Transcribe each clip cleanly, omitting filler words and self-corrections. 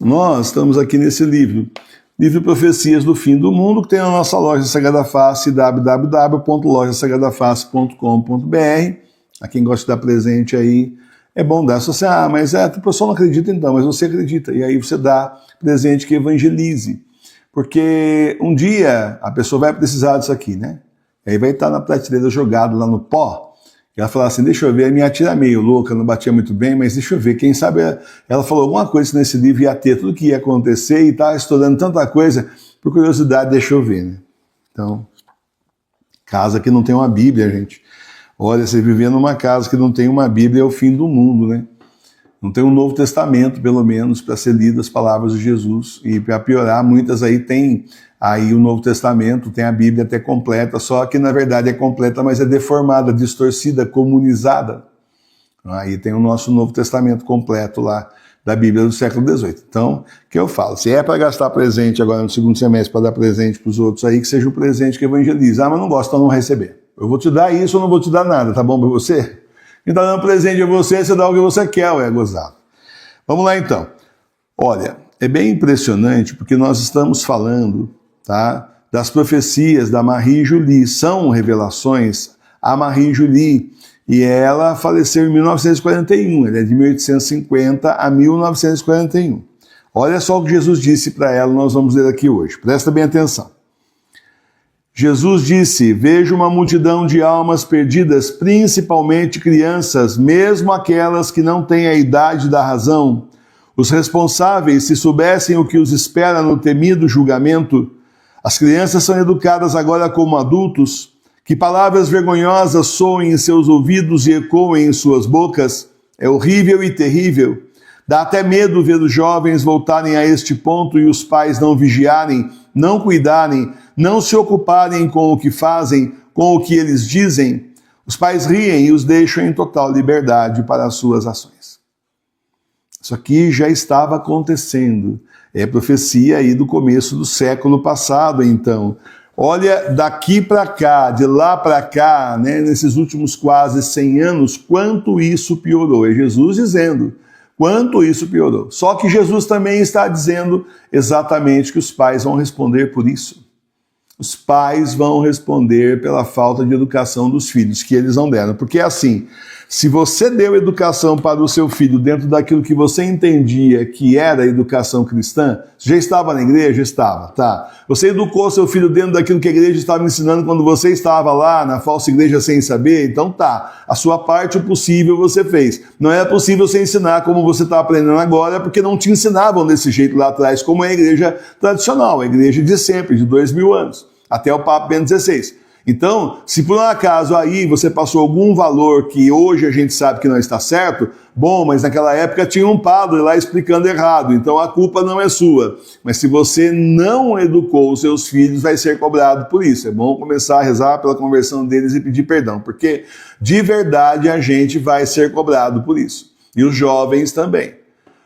Nós estamos aqui nesse livro Profecias do Fim do Mundo, que tem na nossa loja Sagrada Face, www.lojasagradaface.com.br. A quem gosta de dar presente aí, é bom dar. Se você, mas o pessoal não acredita então, mas você acredita. E aí você dá presente que evangelize. Porque um dia a pessoa vai precisar disso aqui, né? E aí vai estar na prateleira jogado lá no pó. E ela fala assim, deixa eu ver, a minha tia era meio louca, não batia muito bem, mas deixa eu ver, quem sabe ela falou alguma coisa nesse livro, ia ter tudo que ia acontecer e está estudando tanta coisa, por curiosidade, deixa eu ver, né? Então, casa que não tem uma Bíblia, gente. Olha, você viver numa casa que não tem uma Bíblia é o fim do mundo, né? Não tem um Novo Testamento, pelo menos, para ser lido as palavras de Jesus. E para piorar, muitas aí tem aí o Novo Testamento, tem a Bíblia até completa, só que na verdade é completa, mas é deformada, distorcida, comunizada. Aí tem o nosso Novo Testamento completo lá, da Bíblia do século XVIII. Então, o que eu falo? Se é para gastar presente agora no segundo semestre, para dar presente para os outros aí, que seja o presente que evangeliza. Mas não gosto, então não receber. Eu vou te dar isso ou não vou te dar nada, tá bom para você? Quem está dando presente a você, você dá o que você quer, é gozado. Vamos lá então. Olha, é bem impressionante porque nós estamos falando, tá, das profecias da Marie Julie. São revelações a Marie Julie. E ela faleceu em 1941. Ela é de 1850 a 1941. Olha só o que Jesus disse para ela, nós vamos ler aqui hoje. Presta bem atenção. Jesus disse, vejo uma multidão de almas perdidas, principalmente crianças, mesmo aquelas que não têm a idade da razão. Os responsáveis, se soubessem o que os espera no temido julgamento, as crianças são educadas agora como adultos, que palavras vergonhosas soem em seus ouvidos e ecoem em suas bocas, é horrível e terrível. Dá até medo ver os jovens voltarem a este ponto e os pais não vigiarem, não cuidarem, não se ocuparem com o que fazem, com o que eles dizem. Os pais riem e os deixam em total liberdade para as suas ações. Isso aqui já estava acontecendo. É profecia aí do começo do século passado, então. Olha, daqui para cá, de lá para cá, né, nesses últimos quase 100 anos, quanto isso piorou. É Jesus dizendo quanto isso piorou. Só que Jesus também está dizendo exatamente que os pais vão responder por isso. Os pais vão responder pela falta de educação dos filhos, que eles não deram. Porque é assim, se você deu educação para o seu filho dentro daquilo que você entendia que era a educação cristã, já estava na igreja? Estava, tá. Você educou seu filho dentro daquilo que a igreja estava ensinando quando você estava lá na falsa igreja sem saber? Então tá, a sua parte, o possível, você fez. Não era possível você ensinar como você está aprendendo agora, porque não te ensinavam desse jeito lá atrás, como é a igreja tradicional, a igreja de sempre, de 2000 anos. Até o Papa Bento XVI. Então, se por um acaso aí você passou algum valor que hoje a gente sabe que não está certo, bom, mas naquela época tinha um padre lá explicando errado, então a culpa não é sua. Mas se você não educou os seus filhos, vai ser cobrado por isso. É bom começar a rezar pela conversão deles e pedir perdão, porque de verdade a gente vai ser cobrado por isso. E os jovens também.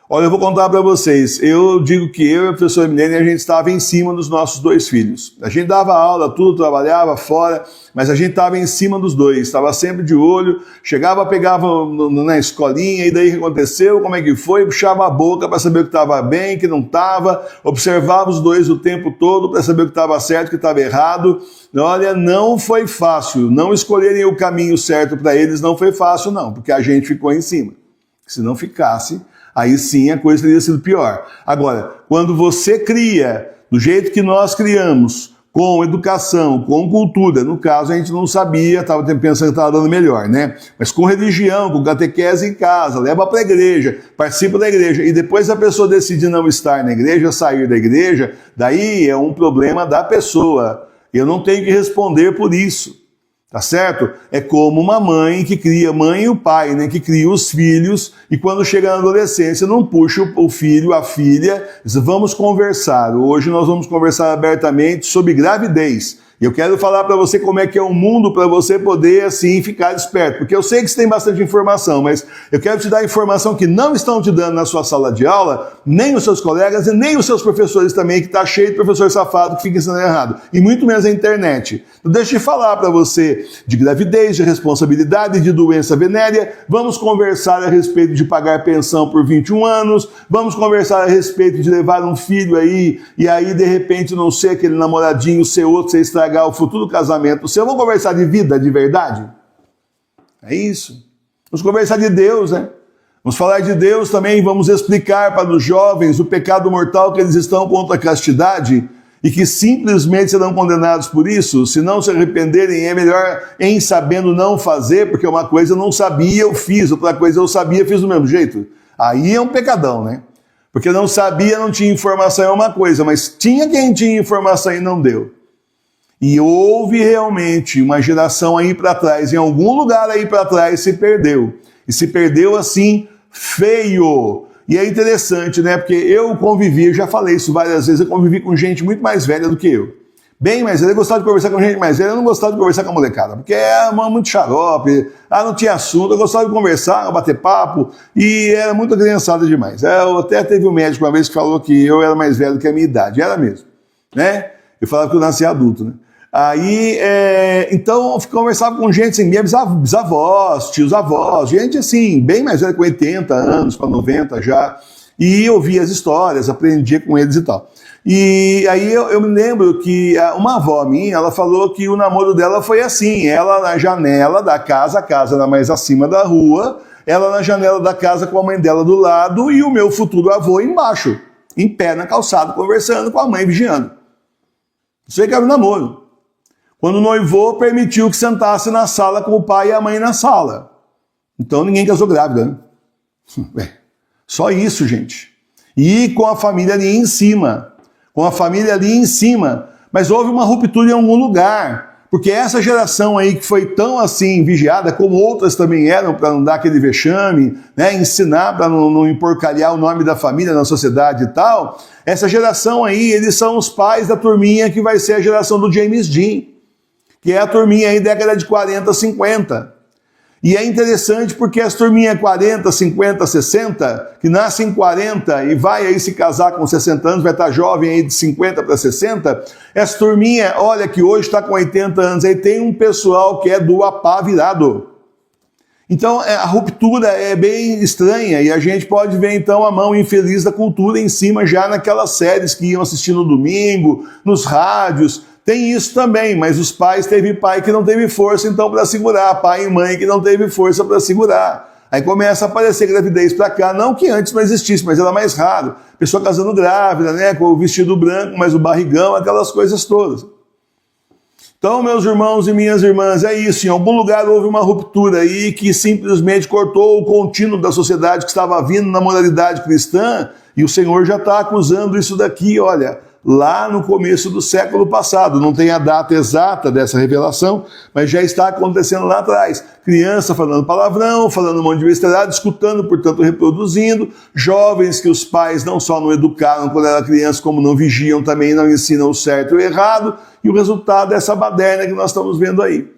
Olha, eu vou contar para vocês, eu digo que eu e a professora Milene, a gente estava em cima dos nossos dois filhos. A gente dava aula, tudo, trabalhava fora, mas a gente estava em cima dos dois, estava sempre de olho, chegava, pegava na escolinha, e daí o que aconteceu, como é que foi, puxava a boca para saber o que estava bem, o que não estava, observava os dois o tempo todo para saber o que estava certo, o que estava errado. Olha, não foi fácil, não escolherem o caminho certo para eles não foi fácil não, porque a gente ficou em cima. Se não ficasse, aí sim a coisa teria sido pior. Agora, quando você cria do jeito que nós criamos, com educação, com cultura, no caso a gente não sabia, estava pensando que estava dando melhor, né? Mas com religião, com catequese em casa, leva para a igreja, participa da igreja, e depois a pessoa decide não estar na igreja, sair da igreja, daí é um problema da pessoa. Eu não tenho que responder por isso. Tá certo? É como uma mãe que cria, mãe e o pai, né, que cria os filhos e quando chega na adolescência não puxa o filho, a filha, diz, vamos conversar. Hoje nós vamos conversar abertamente sobre gravidez. E eu quero falar para você como é que é o mundo para você poder, assim, ficar esperto. Porque eu sei que você tem bastante informação, mas eu quero te dar informação que não estão te dando na sua sala de aula, nem os seus colegas e nem os seus professores também, que está cheio de professor safado que fica ensinando errado. E muito menos a internet. Então deixa eu falar para você de gravidez, de responsabilidade, de doença venérea. Vamos conversar a respeito de pagar pensão por 21 anos. Vamos conversar a respeito de levar um filho aí, e aí de repente não ser aquele namoradinho, ser outro, ser estragar o futuro casamento seu. Vamos conversar de vida, de verdade? É isso. Vamos conversar de Deus, né? Vamos falar de Deus também, vamos explicar para os jovens o pecado mortal que eles estão contra a castidade e que simplesmente serão condenados por isso. Se não se arrependerem, é melhor em sabendo não fazer, porque uma coisa eu não sabia, eu fiz, outra coisa eu sabia, fiz do mesmo jeito. Aí é um pecadão, né? Porque não sabia, não tinha informação, é uma coisa, mas tinha quem tinha informação e não deu. E houve realmente uma geração aí para trás, em algum lugar aí para trás se perdeu. E se perdeu assim, feio. E é interessante, né? Porque eu convivi, eu já falei isso várias vezes, eu convivi com gente muito mais velha do que eu. Bem mais velha, eu gostava de conversar com gente mais velha, eu não gostava de conversar com a molecada, porque é muito xarope, não tinha assunto, eu gostava de conversar, bater papo, e era muito criançada demais. Eu até teve um médico uma vez que falou que eu era mais velho que a minha idade, era mesmo, né? Eu falava que eu nasci adulto, né? Aí, então, eu conversava com gente assim, minha bisavós, tios avós, gente assim, bem mais velha, com 80 anos, com 90 já, e ouvia as histórias, aprendia com eles e tal. E aí eu me lembro que uma avó minha, ela falou que o namoro dela foi assim, ela na janela da casa, a casa era mais acima da rua, ela na janela da casa com a mãe dela do lado e o meu futuro avô embaixo, em pé na calçada, conversando com a mãe, vigiando. Isso aí que era o namoro. Quando noivou, permitiu que sentasse na sala com o pai e a mãe na sala. Então ninguém casou grávida, né? Só isso, gente. E com a família ali em cima. Com a família ali em cima. Mas houve uma ruptura em algum lugar. Porque essa geração aí que foi tão assim vigiada, como outras também eram, para não dar aquele vexame, né, ensinar para não emporcalhar o nome da família na sociedade e tal, essa geração aí, eles são os pais da turminha que vai ser a geração do James Dean, que é a turminha aí década de 40, 50. E é interessante porque as turminhas 40, 50, 60, que nascem em 40 e vai aí se casar com 60 anos, vai estar jovem aí de 50 para 60, essa turminha, olha que hoje está com 80 anos, aí tem um pessoal que é do apá virado. Então a ruptura é bem estranha e a gente pode ver então a mão infeliz da cultura em cima já naquelas séries que iam assistir no domingo, nos rádios. Tem isso também, mas os pais, teve pai que não teve força então para segurar, pai e mãe que não teve força para segurar. Aí começa a aparecer gravidez para cá, não que antes não existisse, mas era mais raro. Pessoa casando grávida, né, com o vestido branco, mas o barrigão, aquelas coisas todas. Então, meus irmãos e minhas irmãs, é isso. Em algum lugar houve uma ruptura aí que simplesmente cortou o contínuo da sociedade que estava vindo na moralidade cristã, e o Senhor já está acusando isso daqui, olha, lá no começo do século passado. Não tem a data exata dessa revelação, mas já está acontecendo lá atrás. Criança falando palavrão, falando um monte de besteira, escutando, portanto reproduzindo. Jovens que os pais não só não educaram quando era criança, como não vigiam, também não ensinam o certo e o errado. E o resultado é essa baderna que nós estamos vendo aí.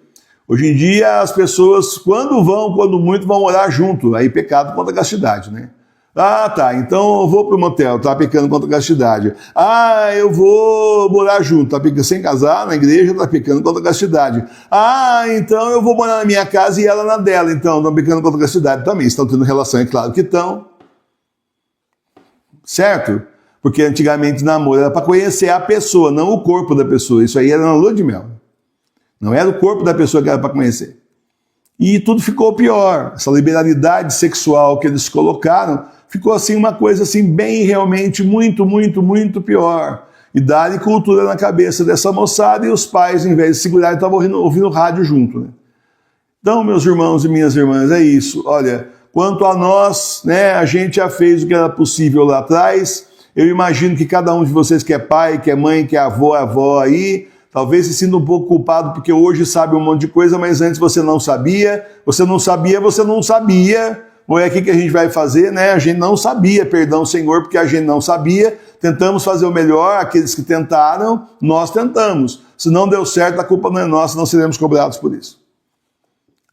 Hoje em dia as pessoas, quando muito, vão morar junto. Aí pecado contra a castidade, né? Ah, tá, então eu vou para o motel, tá pecando contra a castidade. Ah, eu vou morar junto, tá pecando sem casar, na igreja, tá pecando contra a castidade. Ah, então eu vou morar na minha casa e ela na dela, então, estão pecando contra a castidade também. Estão tendo relação, é claro que estão. Certo? Porque antigamente namoro era para conhecer a pessoa, não o corpo da pessoa. Isso aí era na lua de mel. Não era o corpo da pessoa que era para conhecer. E tudo ficou pior. Essa liberalidade sexual que eles colocaram ficou assim uma coisa assim bem realmente muito, muito, muito pior. E dá-lhe cultura na cabeça dessa moçada e os pais, em vez de segurar, estavam ouvindo rádio junto, né? Então, meus irmãos e minhas irmãs, é isso. Olha, quanto a nós, né, a gente já fez o que era possível lá atrás. Eu imagino que cada um de vocês que é pai, que é mãe, que é avó aí, talvez se sinta um pouco culpado porque hoje sabe um monte de coisa, mas antes você não sabia, você não sabia, você não sabia. Ou é aqui que a gente vai fazer, né? A gente não sabia, perdão, Senhor, porque a gente não sabia. Tentamos fazer o melhor, aqueles que tentaram, nós tentamos. Se não deu certo, a culpa não é nossa, não seremos cobrados por isso.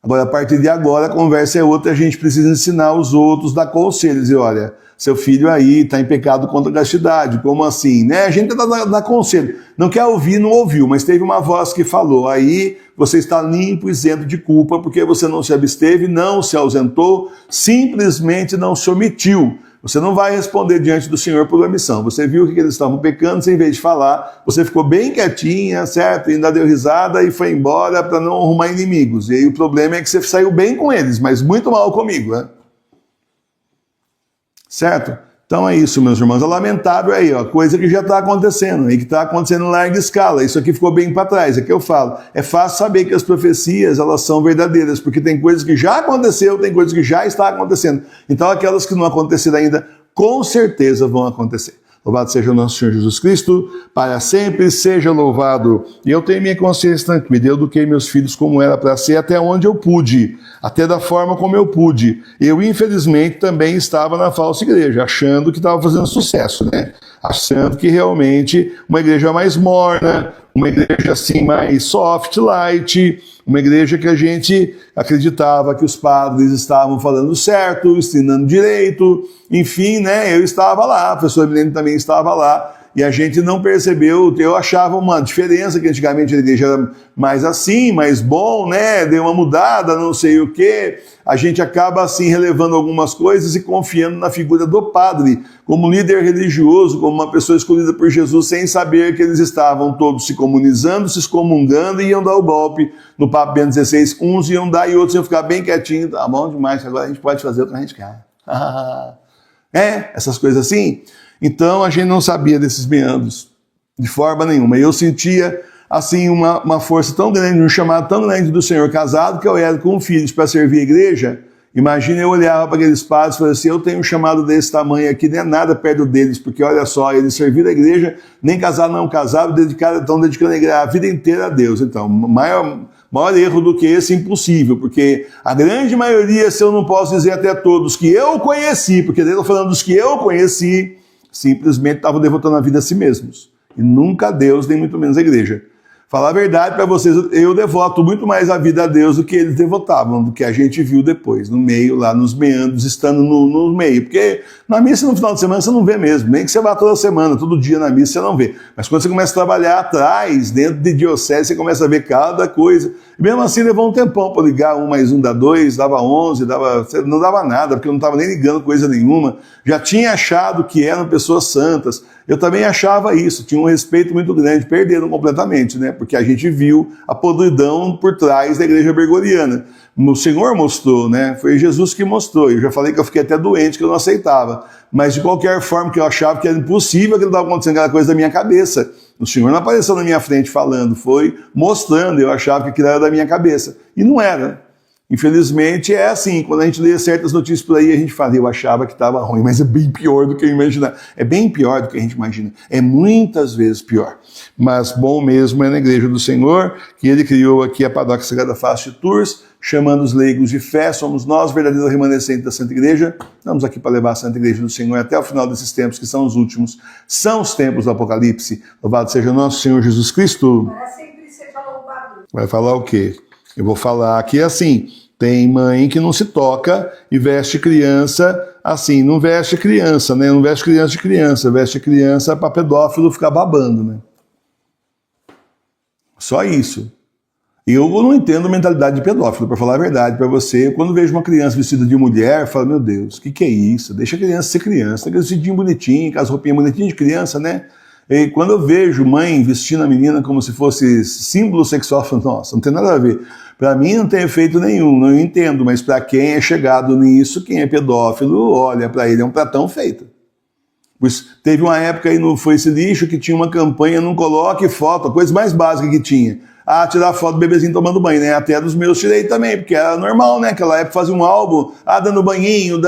Agora, a partir de agora, a conversa é outra, a gente precisa ensinar os outros, dar conselhos. E olha, seu filho aí está em pecado contra a castidade, como assim? Né? A gente tenta dar conselho. Não quer ouvir, não ouviu, mas teve uma voz que falou. Aí você está limpo, isento de culpa, porque você não se absteve, não se ausentou, simplesmente não se omitiu. Você não vai responder diante do Senhor por omissão. Você viu que eles estavam pecando, você, em vez de falar, você ficou bem quietinha, certo? E ainda deu risada e foi embora para não arrumar inimigos. E aí o problema é que você saiu bem com eles, mas muito mal comigo, né? Certo? Então é isso, meus irmãos. É lamentável aí, ó, coisa que já está acontecendo, e que está acontecendo em larga escala. Isso aqui ficou bem para trás, é que eu falo. É fácil saber que as profecias, elas são verdadeiras, porque tem coisas que já aconteceu, tem coisas que já está acontecendo. Então aquelas que não aconteceram ainda, com certeza vão acontecer. Louvado seja o nosso Senhor Jesus Cristo, para sempre seja louvado. E eu tenho minha consciência tranquila, eu eduquei meus filhos como era para ser, até onde eu pude, até da forma como eu pude. Eu, infelizmente, também estava na falsa igreja, achando que estava fazendo sucesso, né? Achando que realmente uma igreja mais morna, uma igreja assim mais soft, light, uma igreja que a gente acreditava que os padres estavam falando certo, ensinando direito, enfim, né? Eu estava lá, a professora Milene também estava lá, e a gente não percebeu, eu achava uma diferença, que antigamente a igreja era mais assim, mais bom, né? Deu uma mudada, não sei o quê. A gente acaba assim relevando algumas coisas e confiando na figura do padre, como líder religioso, como uma pessoa escolhida por Jesus, sem saber que eles estavam todos se comunizando, se excomungando e iam dar o golpe no Papa Bento XVI. Uns iam dar e outros iam ficar bem quietinhos. Tá bom demais, agora a gente pode fazer o que a gente quer. Essas coisas assim. Então a gente não sabia desses meandros de forma nenhuma. Eu sentia assim uma força tão grande, um chamado tão grande do Senhor, casado que eu era com filhos para servir a igreja. Imagina, eu olhava para aqueles padres e falava assim, eu tenho um chamado desse tamanho aqui, nem é nada perto deles, porque olha só, eles serviram a igreja, nem casaram, não casaram, estão dedicando a vida inteira a Deus. Então, maior erro do que esse, impossível, porque a grande maioria, se eu não posso dizer até todos que eu conheci, porque eu estou falando dos que eu conheci, simplesmente estavam devotando a vida a si mesmos. E nunca a Deus, nem muito menos a igreja. Falar a verdade para vocês, eu devoto muito mais a vida a Deus do que eles devotavam, do que a gente viu depois, no meio, lá nos meandros, estando no meio. Porque na missa no final de semana você não vê mesmo, nem que você vá toda semana, todo dia na missa você não vê. Mas quando você começa a trabalhar atrás, dentro de diocese, você começa a ver cada coisa. E mesmo assim levou um tempão para ligar, 1 mais 1 dá 2, dava 11, não dava nada, porque eu não estava nem ligando coisa nenhuma. Já tinha achado que eram pessoas santas. Eu também achava isso, tinha um respeito muito grande, perderam completamente, né? Porque a gente viu a podridão por trás da igreja bergoliana. O Senhor mostrou, né? Foi Jesus que mostrou. Eu já falei que eu fiquei até doente, que eu não aceitava. Mas de qualquer forma que eu achava que era impossível que não estava acontecendo aquela coisa da minha cabeça. O Senhor não apareceu na minha frente falando, foi mostrando, eu achava que aquilo era da minha cabeça. E não era. Infelizmente é assim, quando a gente lê certas notícias por aí, a gente fala, eu achava que estava ruim, mas é bem pior do que eu imaginava. É bem pior do que a gente imagina. É muitas vezes pior. Mas bom mesmo é na Igreja do Senhor, que ele criou aqui a Paróquia Sagrada Face de Tours, chamando os leigos de fé, somos nós, verdadeiros remanescentes da Santa Igreja. Estamos aqui para levar a Santa Igreja do Senhor até o final desses tempos, que são os últimos, são os tempos do Apocalipse. Louvado seja o nosso Senhor Jesus Cristo. Para sempre seja louvado. Vai falar o quê? Eu vou falar aqui assim, tem mãe que não se toca e veste criança assim, não veste criança, né? Não veste criança de criança, veste criança para pedófilo ficar babando, né? Só isso. Eu não entendo mentalidade de pedófilo, para falar a verdade para você. Quando vejo uma criança vestida de mulher, eu falo, meu Deus, o que é isso? Deixa a criança ser criança, tem aquele vestidinho bonitinho, com as roupinhas bonitinhas de criança, né? E quando eu vejo mãe vestindo a menina como se fosse símbolo sexual, eu falo, nossa, não tem nada a ver. Para mim não tem efeito nenhum, não entendo, mas para quem é chegado nisso, quem é pedófilo, olha, para ele é um pratão feito. Pois teve uma época aí no Foi Esse Lixo que tinha uma campanha, não coloque foto, a coisa mais básica que tinha. Tirar foto do bebezinho tomando banho, né? Até dos meus tirei também, porque era normal, né? Naquela época fazia um álbum, dando banhinho,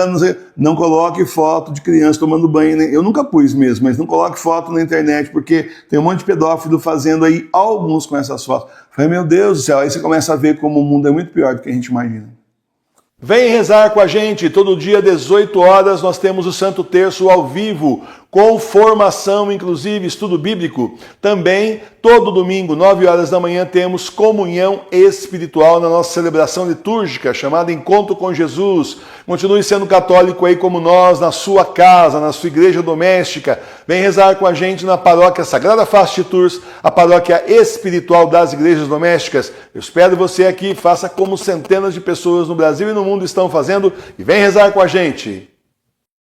não coloque foto de criança tomando banho. Né? Eu nunca pus mesmo, mas não coloque foto na internet, porque tem um monte de pedófilo fazendo aí álbuns com essas fotos. Falei, meu Deus do céu, aí você começa a ver como o mundo é muito pior do que a gente imagina. Vem rezar com a gente, todo dia 18 horas nós temos o Santo Terço ao vivo, com formação, inclusive estudo bíblico. Também, todo domingo, 9 horas da manhã, temos comunhão espiritual na nossa celebração litúrgica, chamada Encontro com Jesus. Continue sendo católico aí como nós, na sua casa, na sua igreja doméstica. Vem rezar com a gente na paróquia Sagrada Face de Tours, a paróquia espiritual das igrejas domésticas. Eu espero você aqui, faça como centenas de pessoas no Brasil e no mundo estão fazendo e vem rezar com a gente.